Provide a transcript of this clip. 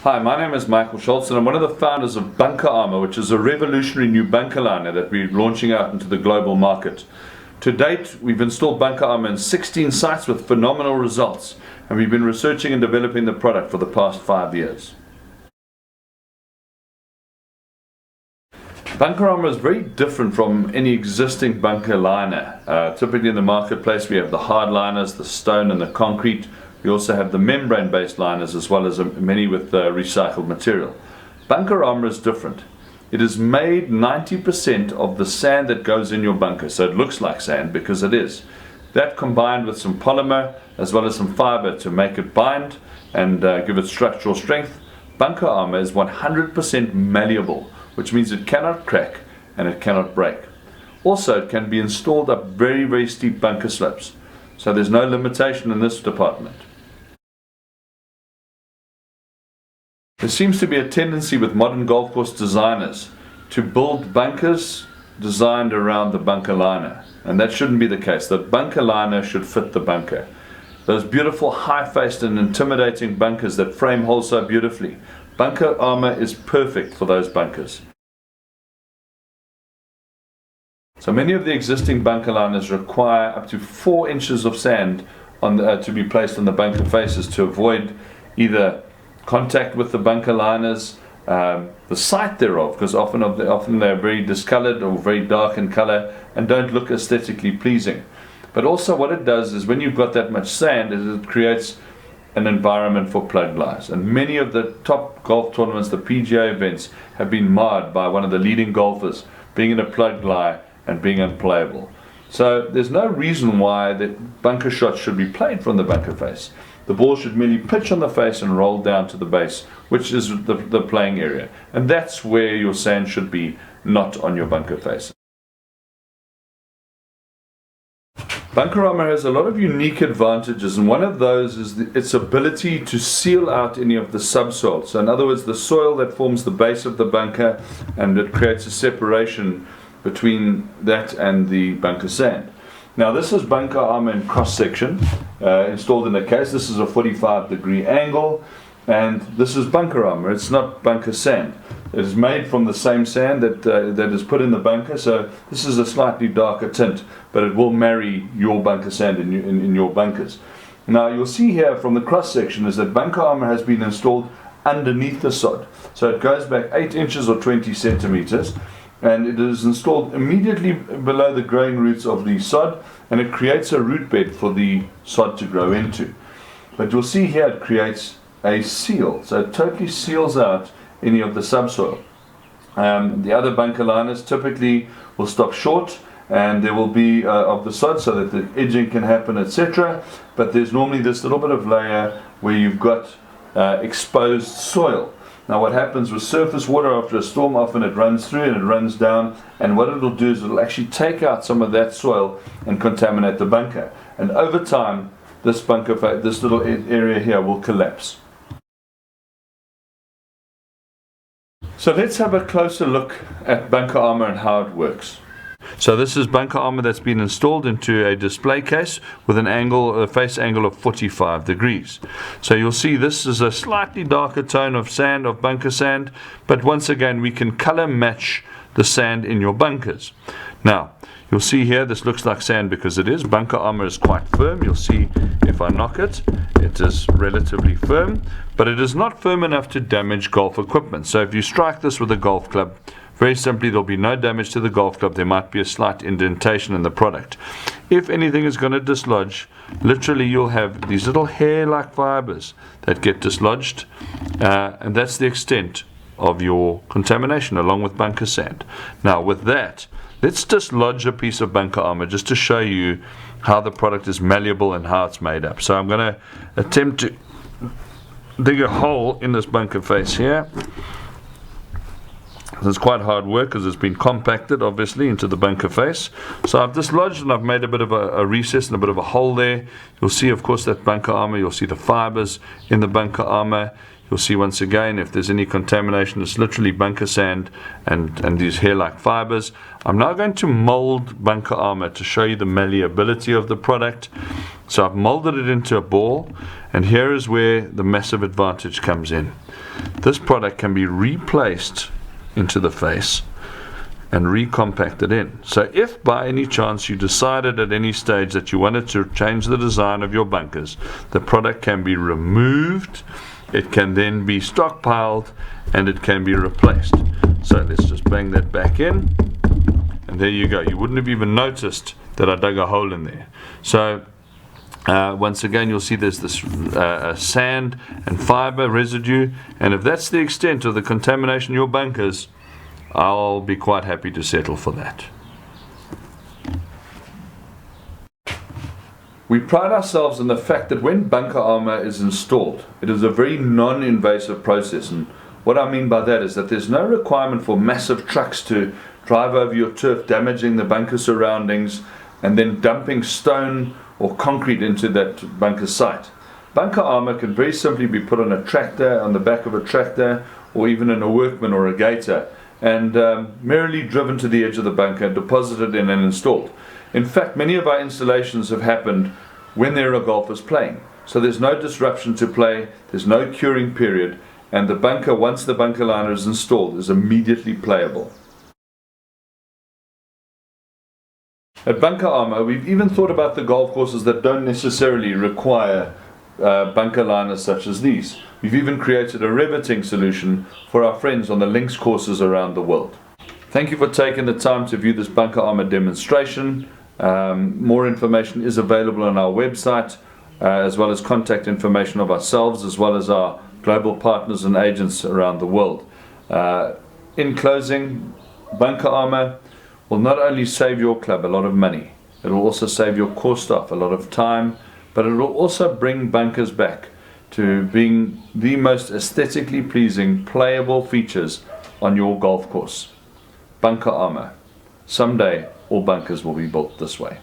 Hi, my name is Michael Schultz and I'm one of the founders of Bunker Armour, which is a revolutionary new bunker liner that we're launching out into the global market. To date, we've installed Bunker Armour in 16 sites with phenomenal results, and we've been researching and developing the product for the past 5 years. Bunker Armour is very different from any existing bunker liner. Typically in the marketplace we have the hard liners, the stone and the concrete. We also have the membrane-based liners as well as many with recycled material. Bunker Armour is different. It is made 90% of the sand that goes in your bunker, so it looks like sand because it is. That combined with some polymer as well as some fiber to make it bind and give it structural strength. Bunker Armour is 100% malleable, which means it cannot crack and it cannot break. Also, it can be installed up very, very steep bunker slopes, so there's no limitation in this department. There seems to be a tendency with modern golf course designers to build bunkers designed around the bunker liner, and that shouldn't be the case. The bunker liner should fit the bunker. Those beautiful high-faced and intimidating bunkers that frame holes so beautifully, Bunker Armour is perfect for those bunkers. So many of the existing bunker liners require up to 4 inches of sand to be placed on the bunker faces to avoid either contact with the bunker liners, the sight thereof, because often they're very discolored or very dark in color and don't look aesthetically pleasing. But also what it does is when you've got that much sand, it creates an environment for plug lies. And many of the top golf tournaments, the PGA events, have been marred by one of the leading golfers being in a plug lie and being unplayable. So there's no reason why the bunker shots should be played from the bunker face. The ball should merely pitch on the face and roll down to the base, which is the playing area. And that's where your sand should be, not on your bunker face. Bunker Armour has a lot of unique advantages, and one of those is its ability to seal out any of the subsoil. So in other words, the soil that forms the base of the bunker, and it creates a separation between that and the bunker sand. Now this is Bunker Armour in cross section, installed in a case. This is a 45-degree angle, and this is Bunker Armour. It's not bunker sand. It is made from the same sand that is put in the bunker, so this is a slightly darker tint, but it will marry your bunker sand in your bunkers. Now you'll see here from the cross section is that Bunker Armour has been installed underneath the sod. So it goes back 8 inches or 20 centimeters, and it is installed immediately below the growing roots of the sod, and it creates a root bed for the sod to grow into. But you'll see here it creates a seal, so it totally seals out any of the subsoil. The other bunker liners typically will stop short, and there will be of the sod so that the edging can happen, etc. But there's normally this little bit of layer where you've got exposed soil. Now what happens with surface water after a storm, often it runs through and it runs down, and what it'll do is it'll actually take out some of that soil and contaminate the bunker. And over time, this little area here will collapse. So let's have a closer look at Bunker Armour and how it works. So this is Bunker Armour that's been installed into a display case with a face angle of 45 degrees. So you'll see this is a slightly darker tone of sand, of bunker sand, but once again we can color match the sand in your bunkers. Now you'll see here this looks like sand because it is. Bunker Armour is quite firm. You'll see if I knock it, it is relatively firm, but it is not firm enough to damage golf equipment. So if you strike this with a golf club, very simply, there'll be no damage to the golf club. There might be a slight indentation in the product. If anything is going to dislodge, literally you'll have these little hair-like fibers that get dislodged, and that's the extent of your contamination along with bunker sand. Now with that, let's dislodge a piece of Bunker Armour just to show you how the product is malleable and how it's made up. So I'm going to attempt to dig a hole in this bunker face here. It's quite hard work because it's been compacted obviously into the bunker face. So I've dislodged and I've made a bit of a recess and a bit of a hole there. You'll see of course that Bunker Armour, you'll see the fibers in the Bunker Armour. You'll see once again if there's any contamination, it's literally bunker sand and these hair-like fibers. I'm now going to mold bunker armor to show you the malleability of the product. So I've molded it into a ball, and here is where the massive advantage comes in. This product can be replaced into the face and recompacted in. So if by any chance you decided at any stage that you wanted to change the design of your bunkers, the product can be removed, it can then be stockpiled, and it can be replaced. So let's just bang that back in, and there you go. You wouldn't have even noticed that I dug a hole in there. So once again, you'll see there's this sand and fiber residue, and if that's the extent of the contamination in your bunkers, I'll be quite happy to settle for that. We pride ourselves in the fact that when bunker armor is installed, it is a very non-invasive process, and what I mean by that is that there's no requirement for massive trucks to drive over your turf, damaging the bunker surroundings, and then dumping stone or concrete into that bunker site. Bunker armor can very simply be put on a tractor, on the back of a tractor, or even in a workman or a gator, and merely driven to the edge of the bunker, deposited in and installed. In fact, many of our installations have happened when there are golfers playing. So there's no disruption to play, there's no curing period, and the bunker, once the bunker liner is installed, is immediately playable. At Bunker Armour, we've even thought about the golf courses that don't necessarily require bunker liners such as these. We've even created a riveting solution for our friends on the links courses around the world. Thank you for taking the time to view this Bunker Armour demonstration. More information is available on our website, as well as contact information of ourselves, as well as our global partners and agents around the world. In closing, Bunker Armour will not only save your club a lot of money, it will also save your course staff a lot of time, but it will also bring bunkers back to being the most aesthetically pleasing, playable features on your golf course. Bunker Armour. Someday all bunkers will be built this way.